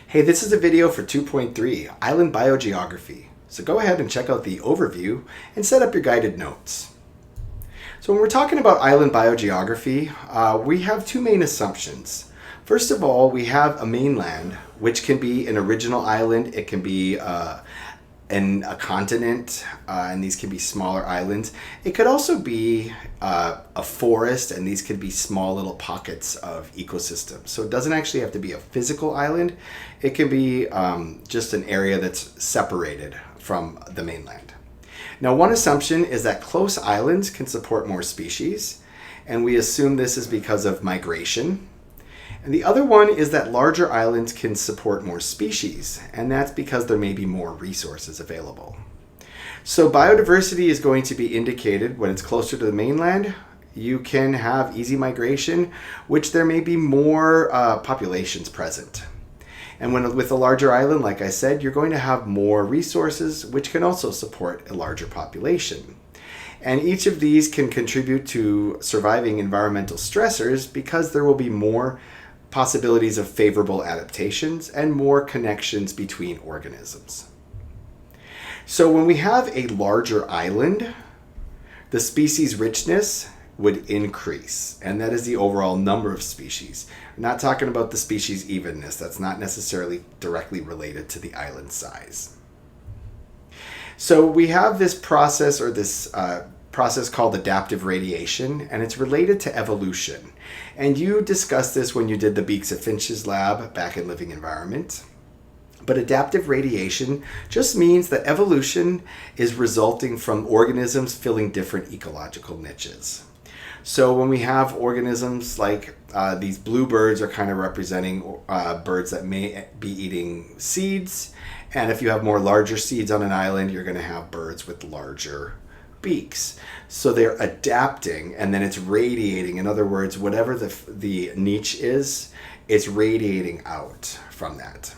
Hey, this is a video for 2.3, Island Biogeography. So go ahead and check out the overview and set up your guided notes. So when we're talking about island biogeography, we have two main assumptions. First of all, we have a mainland, which can be an original island. It can be a continent, and these can be smaller islands. It could also be a forest, and these could be small little pockets of ecosystems. So it doesn't actually have to be a physical island. It can be just an area that's separated from the mainland. Now, one assumption is that close islands can support more species, and we assume this is because of migration. And the other one is that larger islands can support more species, and that's because there may be more resources available. So biodiversity is going to be indicated when it's closer to the mainland. You can have easy migration, which there may be more populations present. And with a larger island, like I said, you're going to have more resources, which can also support a larger population. And each of these can contribute to surviving environmental stressors because there will be more possibilities of favorable adaptations and more connections between organisms. So when we have a larger island, the species richness would increase, and that is the overall number of species. We're not talking about the species evenness. That's not necessarily directly related to the island size. So we have this process process called adaptive radiation, and it's related to evolution. And you discussed this when you did the Beaks of Finches lab back in Living Environment. But adaptive radiation just means that evolution is resulting from organisms filling different ecological niches. So when we have organisms like these bluebirds are kind of representing birds that may be eating seeds. And if you have more larger seeds on an island, you're going to have birds with larger beaks. So they're adapting, and then it's radiating. In other words, whatever the niche is, it's radiating out from that.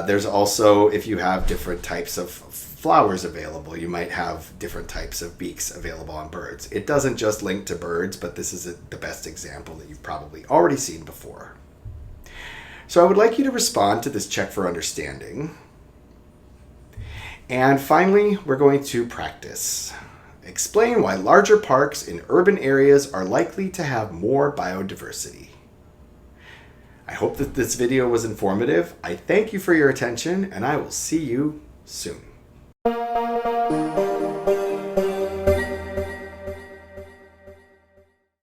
There's also, if you have different types of flowers available, you might have different types of beaks available on birds. It doesn't just link to birds, but this is the best example that you've probably already seen before. So I would like you to respond to this check for understanding. And finally, we're going to practice. Explain why larger parks in urban areas are likely to have more biodiversity. I hope that this video was informative. I thank you for your attention, and I will see you soon.